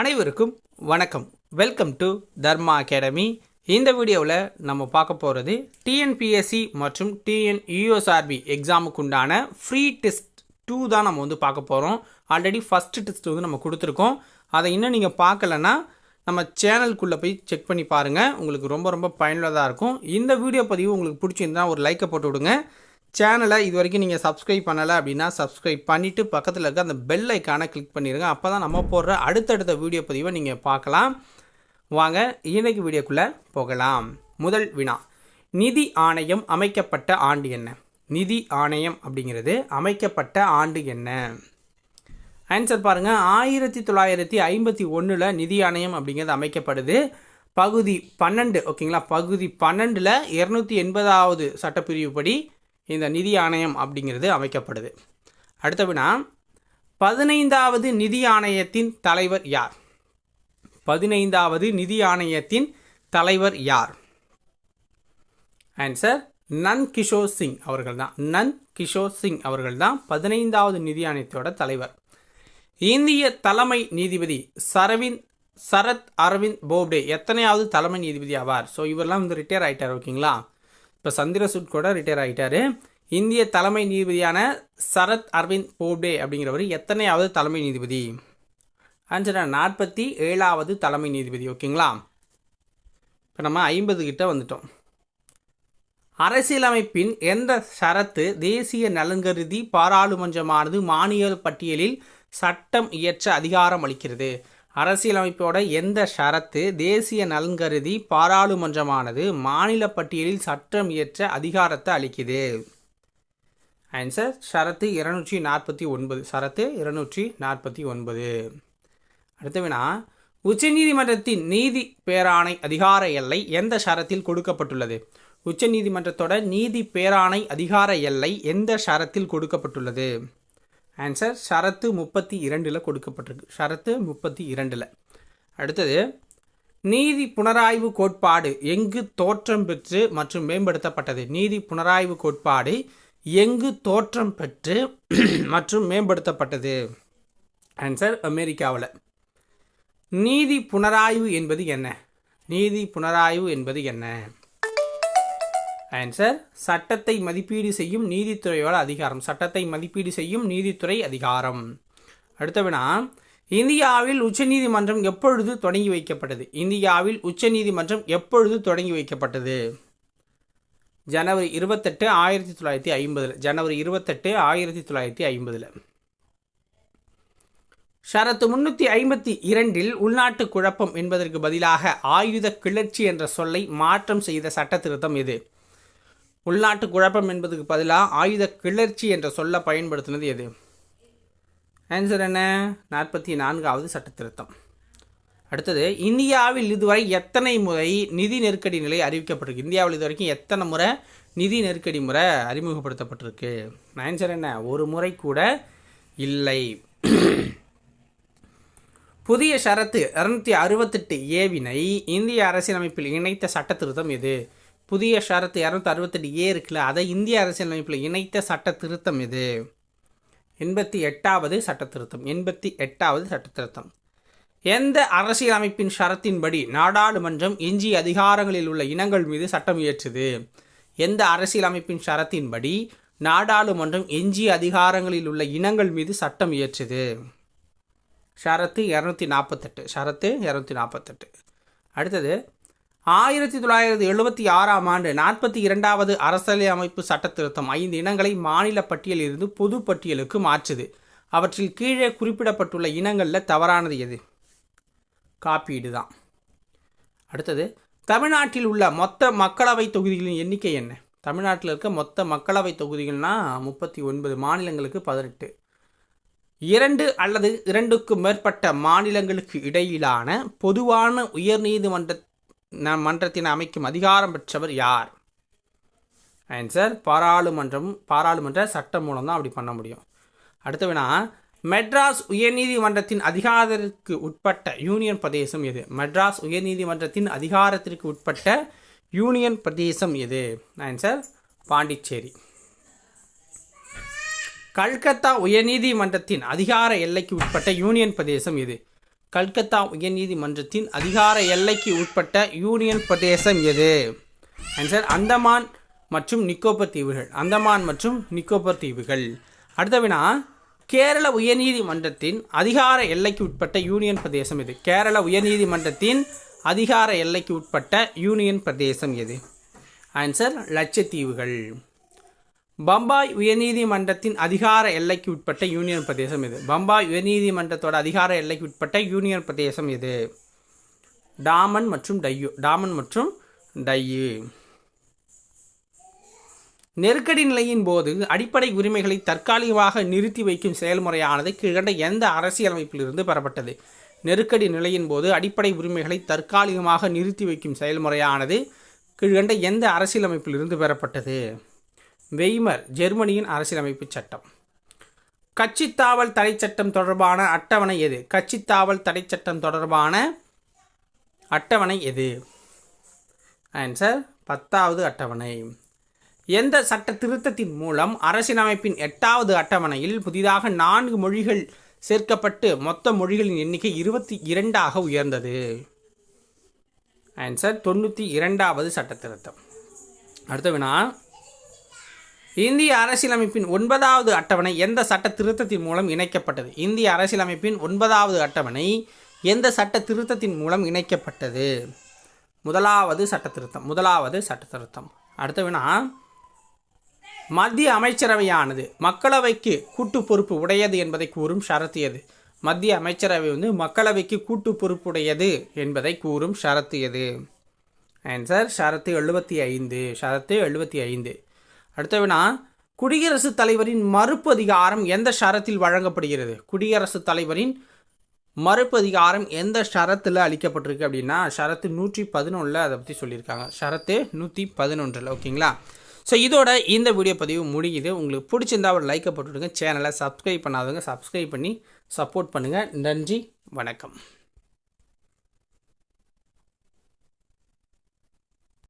அனைவருக்கும் வணக்கம். Welcome to Dharma academy. இந்த வீடியோவில் நம்ம பார்க்க போகிறது டிஎன்பிஎஸ்சி மற்றும் டிஎன்யூஎஸ்ஆர்பி எக்ஸாமுக்கு உண்டான ஃப்ரீ டெஸ்ட் 2 தான் நம்ம பார்க்க போகிறோம். ஆல்ரெடி ஃபஸ்ட்டு டெஸ்ட் நம்ம கொடுத்துருக்கோம். அதை இன்னும் நீங்கள் பார்க்கலன்னா நம்ம சேனலுக்குள்ளே போய் செக் பண்ணி பாருங்கள். உங்களுக்கு ரொம்ப பயனுள்ளதாக இருக்கும். இந்த வீடியோ பதிவு உங்களுக்கு பிடிச்சிருந்தா ஒரு லைக்கை போட்டு விடுங்க. சேனலை இது வரைக்கும் நீங்கள் சப்ஸ்கிரைப் பண்ணலை அப்படின்னா சப்ஸ்கிரைப் பண்ணிவிட்டு பக்கத்தில் இருக்க அந்த பெல் ஐக்கானை கிளிக் பண்ணிடுங்க. அப்போ தான் நம்ம போடுற அடுத்தடுத்த வீடியோ பதிவை நீங்கள் பார்க்கலாம். வாங்க இன்றைக்கு வீடியோக்குள்ளே போகலாம். முதல் வினா, நிதி ஆணையம் அமைக்கப்பட்ட ஆண்டு என்ன? நிதி ஆணையம் அப்படிங்கிறது அமைக்கப்பட்ட ஆண்டு என்ன? ஆன்சர் பாருங்கள். 1951 நிதி ஆணையம் அப்படிங்கிறது அமைக்கப்படுது. பகுதி 12 ஓகேங்களா, பகுதி 12 280வது சட்டப்பிரிவு படி இந்த நிதி ஆணையம் அப்படிங்கிறது அமைக்கப்படுது. அடுத்த வினா, 15வது நிதி ஆணையத்தின் தலைவர் யார்? 15வது நிதி ஆணையத்தின் தலைவர் யார்? ஆன்சர் நந்த் கிஷோர் சிங் அவர்கள் தான். நந்த் கிஷோர் சிங் அவர்கள் தான் 15வது நிதி ஆணையத்தோட தலைவர். இந்திய தலைமை நீதிபதி சரத் அரவிந்த் போப்டே எத்தனையாவது தலைமை நீதிபதி ஆவார்? ஸோ இவரெல்லாம் ரிட்டையர் ஆகிட்டார் ஓகேங்களா. இப்போ சந்திரசூட் கூட ரிட்டையர் ஆகிட்டார். இந்திய தலைமை நீதிபதியான சரத் அரவிந்த் போப்டே அப்படிங்கிறவர் எத்தனையாவது தலைமை நீதிபதி? ஆன்சர் 47வது தலைமை நீதிபதி ஓகேங்களா. இப்போ நம்ம 50 கிட்ட வந்துட்டோம். அரசியலமைப்பின் எந்த ஷரத்து தேசிய நலன் கருதி பாராளுமன்றமானது மாநில பட்டியலில் சட்டம் இயற்ற அதிகாரம் அளிக்கிறது? அரசியலமைப்போட எந்த ஷரத்து தேசிய நலன் கருதி பாராளுமன்றமானது மாநில பட்டியலில் சட்டம் இயற்ற அதிகாரத்தை அளிக்குது? ஆன்சர் ஷரத்து 249. ஷரத்து 249. அடுத்த வினா, உச்சநீதிமன்றத்தின் நீதி பேராணை அதிகார எல்லை எந்த ஷரத்தில் கொடுக்கப்பட்டுள்ளது? உச்சநீதிமன்றத்தோட நீதி பேராணை அதிகார எல்லை எந்த ஷரத்தில் கொடுக்கப்பட்டுள்ளது? ஆன்சர் ஷரத்து 32 கொடுக்கப்பட்டிருக்கு. ஷரத்து 32. அடுத்தது, நீதி புனராய்வு கோட்பாடு எங்கு தோற்றம் பெற்று மற்றும் மேம்படுத்தப்பட்டது? நீதி புனராய்வு கோட்பாடு எங்கு தோற்றம் பெற்று மற்றும் மேம்படுத்தப்பட்டது? ஆன்சர் அமெரிக்காவில். நீதி புனராய்வு என்பது என்ன? நீதி புனராய்வு என்பது என்ன? ஆன்சர் சட்டத்தை மதிப்பீடு செய்யும் நீதித்துறையோட அதிகாரம். சட்டத்தை மதிப்பீடு செய்யும் நீதித்துறை அதிகாரம். அடுத்த வினா, இந்தியாவில் உச்சநீதிமன்றம் எப்பொழுது தொடங்கி வைக்கப்பட்டது? இந்தியாவில் உச்சநீதிமன்றம் எப்பொழுது தொடங்கி வைக்கப்பட்டது? ஜனவரி 28, 1950. ஜனவரி 28, 1950. ஷரத்து 352 உள்நாட்டு குழப்பம் என்பதற்கு பதிலாக ஆயுத கிளர்ச்சி என்ற சொல்லை மாற்றம் செய்த சட்ட திருத்தம் எது? உள்நாட்டு குழப்பம் என்பதுக்கு பதிலாக ஆயுத கிளர்ச்சி என்ற சொல்ல பயன்படுத்தினது எது? ஆன்சர் என்ன? 44வது சட்ட திருத்தம். அடுத்தது, இந்தியாவில் இதுவரை எத்தனை முறை நிதி நெருக்கடி நிலை அறிவிக்கப்பட்டிருக்கு? இந்தியாவில் இது வரைக்கும் எத்தனை முறை நிதி நெருக்கடி முறை அறிமுகப்படுத்தப்பட்டிருக்கு? ஆன்சர் என்ன? ஒரு முறை கூட இல்லை. புதிய ஷரத்து 268A இந்திய அரசியலமைப்பில் இணைத்த சட்ட திருத்தம் எது? புதிய ஷரத்து 268A இருக்குல்ல, அதை இந்திய அரசியலமைப்பில் இணைத்த சட்ட திருத்தம் எது? 88வது சட்ட திருத்தம். 88வது சட்ட திருத்தம். எந்த அரசியலமைப்பின் ஷரத்தின்படி நாடாளுமன்றம் எஞ்சிய அதிகாரங்களில் உள்ள இனங்கள் மீது சட்டம் இயற்றுது? எந்த அரசியலமைப்பின் ஷரத்தின்படி நாடாளுமன்றம் எஞ்சிய அதிகாரங்களில் உள்ள இனங்கள் மீது சட்டம் இயற்றுது? ஷரத்து 248. ஷரத்து 248. அடுத்தது, 1976ஆம் ஆண்டு 42வது அரசியலமைப்பு சட்ட திருத்தம் 5 இனங்களை மாநில பட்டியலில் இருந்து பொது பட்டியலுக்கு மாற்றுது. அவற்றில் கீழே குறிப்பிடப்பட்டுள்ள இனங்களில் தவறானது எது? காப்பீடு தான். அடுத்தது, தமிழ்நாட்டில் உள்ள மொத்த மக்களவை தொகுதிகளின் எண்ணிக்கை என்ன? தமிழ்நாட்டில் இருக்க மொத்த மக்களவை தொகுதிகள்னா 39, மாநிலங்களுக்கு 18. 2 அல்லது 2க்கும் மேற்பட்ட மாநிலங்களுக்கு இடையிலான பொதுவான உயர்நீதிமன்றத்தின் அமைக்கும் அதிகாரம் பெற்றவர் யார்? ஆன்சர் பாராளுமன்ற சட்டம் மூலம் தான் அப்படி பண்ண முடியும். அடுத்த வினா, மெட்ராஸ் உயர்நீதிமன்றத்தின் அதிகாரத்திற்கு உட்பட்ட யூனியன் பிரதேசம் எது? மெட்ராஸ் உயர்நீதிமன்றத்தின் அதிகாரத்திற்கு உட்பட்ட யூனியன் பிரதேசம் எது? ஆன்சர் பாண்டிச்சேரி. கல்கத்தா உயர்நீதிமன்றத்தின் அதிகார எல்லைக்கு உட்பட்ட யூனியன் பிரதேசம் எது? கல்கத்தா உயர்நீதிமன்றத்தின் அதிகார எல்லைக்கு உட்பட்ட யூனியன் பிரதேசம் எது? ஆன்சர் அந்தமான் மற்றும் நிக்கோபர் தீவுகள். அந்தமான் மற்றும் நிக்கோபர் தீவுகள். அடுத்த வினா, கேரள உயர்நீதிமன்றத்தின் அதிகார எல்லைக்கு உட்பட்ட யூனியன் பிரதேசம் எது? கேரள உயர்நீதிமன்றத்தின் அதிகார எல்லைக்கு உட்பட்ட யூனியன் பிரதேசம் எது? ஆன்சர் லட்சத்தீவுகள். பம்பாய் உயர்நீதிமன்றத்தின் அதிகார எல்லைக்கு உட்பட்ட யூனியன் பிரதேசம் எது? பம்பாய் உயர்நீதிமன்றத்தோட அதிகார எல்லைக்கு உட்பட்ட யூனியன் பிரதேசம் எது? டாமன் மற்றும் டையூ. டாமன் மற்றும் டையூ. நெருக்கடி நிலையின் போது அடிப்படை உரிமைகளை தற்காலிகமாக நிறுத்தி வைக்கும் செயல்முறையானது கீழ்கண்ட எந்த அரசியலமைப்பிலிருந்து பெறப்பட்டது? நெருக்கடி நிலையின் போது அடிப்படை உரிமைகளை தற்காலிகமாக நிறுத்தி வைக்கும் செயல்முறையானது கீழ்கண்ட எந்த அரசியலமைப்பிலிருந்து பெறப்பட்டது? வெய்மர், ஜெர்மனியின் அரசியலமைப்பு சட்டம். கட்சித்தாவல் தடை சட்டம் தொடர்பான அட்டவணை எது? கட்சித்தாவல் தடை சட்டம் தொடர்பான அட்டவணை எது? ஆன்சர் 10வது அட்டவணை. எந்த சட்ட திருத்தத்தின் மூலம் அரசியலமைப்பின் 8வது அட்டவணையில் புதிதாக 4 மொழிகள் சேர்க்கப்பட்டு மொத்த மொழிகளின் எண்ணிக்கை 22ஆக உயர்ந்தது? ஆன்சர் 92வது சட்ட திருத்தம். அடுத்த வினா, இந்திய அரசியலமைப்பின் 9வது அட்டவணை எந்த சட்ட திருத்தத்தின் மூலம் இணைக்கப்பட்டது? இந்திய அரசியலமைப்பின் 9வது அட்டவணை எந்த சட்ட திருத்தத்தின் மூலம் இணைக்கப்பட்டது? முதலாவது சட்ட திருத்தம். முதலாவது சட்ட திருத்தம். அடுத்த வினா, மத்திய அமைச்சரவையானது மக்களவைக்கு கூட்டு பொறுப்பு உடையது என்பதை கூறும் ஷரத்து எது? மத்திய அமைச்சரவை மக்களவைக்கு கூட்டு பொறுப்புடையது என்பதை கூறும் ஷரத்து எது? ஆன்சர் ஷரத்து 75. ஷரத்து 75. அடுத்த வினா, குடியரசுத் தலைவரின் மறுப்பு அதிகாரம் எந்த ஷரத்தில் வழங்கப்படுகிறது? குடியரசுத் தலைவரின் மறுப்பு அதிகாரம் எந்த ஷரத்தில் அளிக்கப்பட்டிருக்கு அப்படின்னா ஷரத்து 111 அதை பற்றி சொல்லியிருக்காங்க. ஷரத்து 111. ஓகேங்களா? ஸோ இதோட இந்த வீடியோ பதிவு முடியுது. உங்களுக்கு பிடிச்சிருந்தா ஒரு லைக்கை போட்டுவிடுங்க. சேனலை சப்ஸ்கிரைப் பண்ணாதவங்க சப்ஸ்கிரைப் பண்ணி சப்போர்ட் பண்ணுங்கள். நன்றி, வணக்கம்.